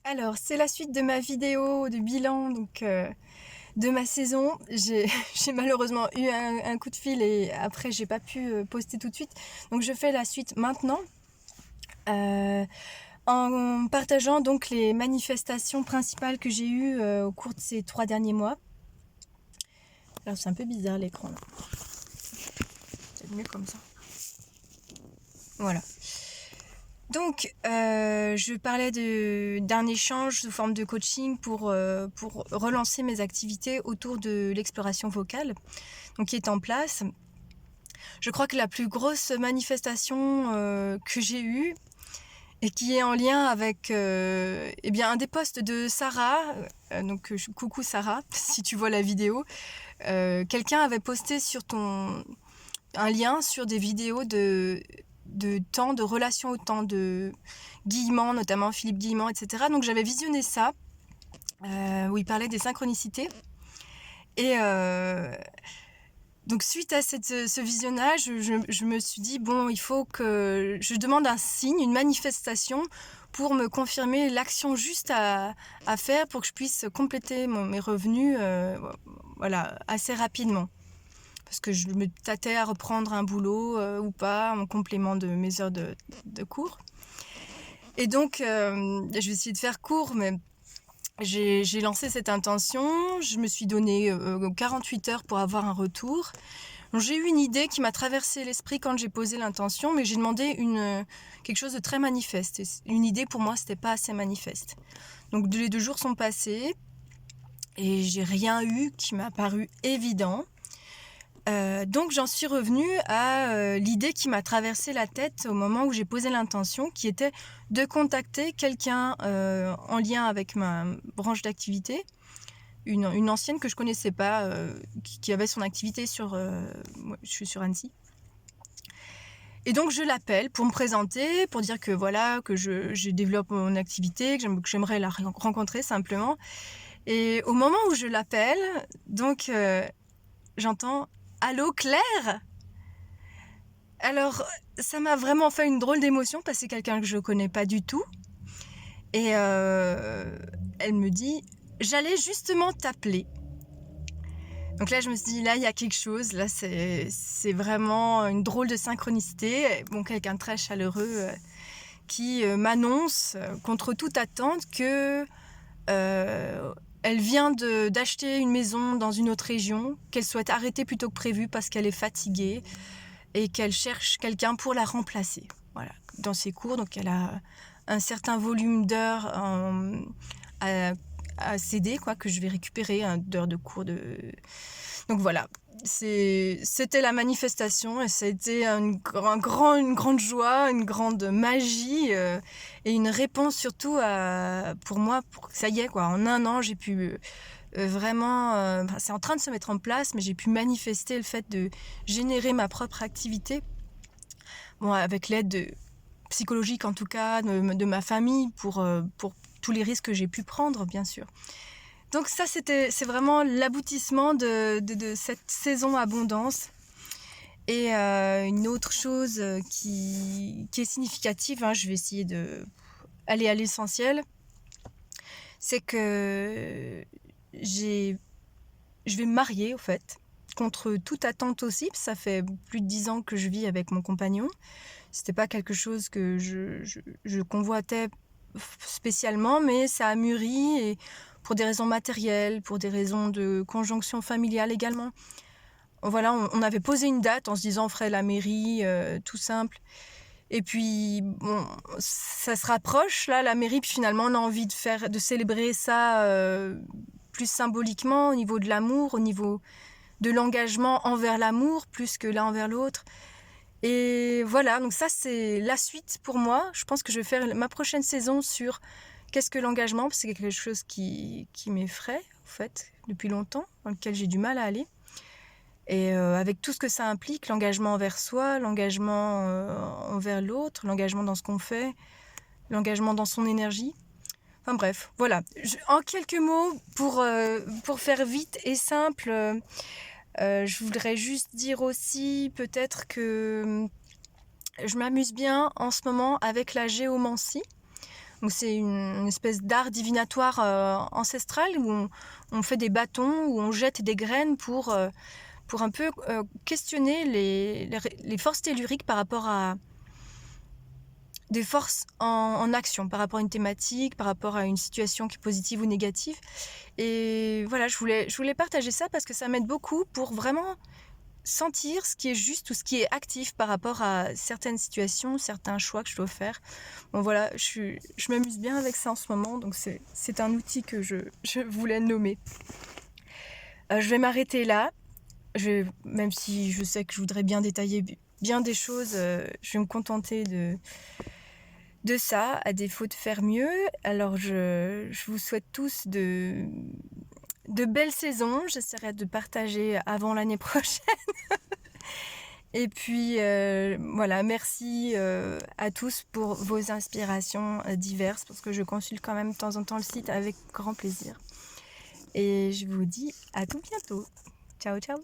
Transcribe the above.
Alors, c'est la suite de ma vidéo de bilan de ma saison. J'ai malheureusement eu un coup de fil et après j'ai pas pu poster tout de suite. Donc je fais la suite maintenant euh, en partageant donc les manifestations principales que j'ai eues au cours de ces 3 derniers mois. Alors c'est un peu bizarre l'écran là. C'est mieux comme ça. Voilà. Donc, je parlais d'un échange sous forme de coaching pour relancer mes activités autour de l'exploration vocale, donc qui est en place. Je crois que la plus grosse manifestation que j'ai eue et qui est en lien avec un des posts de Sarah, coucou Sarah, si tu vois la vidéo, quelqu'un avait posté sur un lien sur des vidéos de temps, de relations au temps, de Guillemant, notamment Philippe Guillemant, etc. Donc j'avais visionné ça, où il parlait des synchronicités. Et donc suite à ce visionnage, je me suis dit, bon, il faut que je demande un signe, une manifestation pour me confirmer l'action juste à faire pour que je puisse compléter mes revenus assez rapidement. Parce que je me tâtais à reprendre un boulot ou pas, en complément de mes heures de cours. Et donc, je vais essayer de faire court, mais j'ai lancé cette intention. Je me suis donné 48 heures pour avoir un retour. Donc, j'ai eu une idée qui m'a traversé l'esprit quand j'ai posé l'intention, mais j'ai demandé quelque chose de très manifeste. Une idée, pour moi, c'était pas assez manifeste. Donc, les 2 jours sont passés et j'ai rien eu qui m'a paru évident. Donc j'en suis revenue à l'idée qui m'a traversé la tête au moment où j'ai posé l'intention, qui était de contacter quelqu'un en lien avec ma branche d'activité, une ancienne que je connaissais pas, qui avait son activité moi, je suis sur Annecy. Et donc je l'appelle pour me présenter, pour dire que voilà, que je développe mon activité, que j'aimerais la rencontrer simplement. Et au moment où je l'appelle, donc j'entends « Allô Claire ?» Alors, ça m'a vraiment fait une drôle d'émotion parce que c'est quelqu'un que je connais pas du tout. Et elle me dit « J'allais justement t'appeler ». Donc là, je me suis dit, là, il y a quelque chose. Là, c'est vraiment une drôle de synchronicité. Bon, quelqu'un de très chaleureux qui m'annonce, contre toute attente, que elle vient d'acheter une maison dans une autre région, qu'elle souhaite arrêter plus tôt que prévu parce qu'elle est fatiguée et qu'elle cherche quelqu'un pour la remplacer. Voilà, dans ses cours, donc elle a un certain volume d'heures à céder, quoi, que je vais récupérer, d'heures de cours. Donc voilà, c'était la manifestation et ça a été une grande joie, une grande magie et une réponse surtout pour moi, ça y est, quoi, en 1 an, j'ai pu vraiment, c'est en train de se mettre en place, mais j'ai pu manifester le fait de générer ma propre activité, bon, avec l'aide psychologique en tout cas, de ma famille, pour tous les risques que j'ai pu prendre, bien sûr. Donc ça, c'est vraiment l'aboutissement de cette saison abondance. Et une autre chose qui est significative, je vais essayer d'aller à l'essentiel, c'est que je vais me marier, au fait, contre toute attente aussi, parce que ça fait plus de 10 ans que je vis avec mon compagnon. C'était pas quelque chose que je convoitais spécialement, mais ça a mûri, et pour des raisons matérielles, pour des raisons de conjonction familiale également. Voilà, on avait posé une date en se disant on ferait la mairie, tout simple. Et puis, bon, ça se rapproche, là, la mairie, puis finalement, on a envie de célébrer ça plus symboliquement, au niveau de l'amour, au niveau de l'engagement envers l'amour, plus que l'un envers l'autre. Et voilà, donc ça, c'est la suite pour moi. Je pense que je vais faire ma prochaine saison sur qu'est-ce que l'engagement, parce que c'est quelque chose qui m'effraie, en fait, depuis longtemps, dans lequel j'ai du mal à aller. Et avec tout ce que ça implique, l'engagement envers soi, l'engagement envers l'autre, l'engagement dans ce qu'on fait, l'engagement dans son énergie. Enfin bref, voilà. En quelques mots, pour faire vite et simple, je voudrais juste dire aussi peut-être que je m'amuse bien en ce moment avec la géomancie. Donc c'est une espèce d'art divinatoire ancestral où on fait des bâtons, où on jette des graines pour un peu questionner les forces telluriques par rapport à des forces en action, par rapport à une thématique, par rapport à une situation qui est positive ou négative. Et voilà, je voulais partager ça parce que ça m'aide beaucoup pour vraiment sentir ce qui est juste ou ce qui est actif par rapport à certaines situations, certains choix que je dois faire. Bon voilà, je m'amuse bien avec ça en ce moment, donc c'est un outil que je voulais nommer. Je vais m'arrêter là. Même si je sais que je voudrais bien détailler bien des choses, je vais me contenter de ça, à défaut de faire mieux. Alors je vous souhaite tous de belles saisons. J'essaierai de partager avant l'année prochaine. Et puis voilà, merci à tous pour vos inspirations diverses, parce que je consulte quand même de temps en temps le site avec grand plaisir. Et je vous dis à tout bientôt. Ciao, ciao!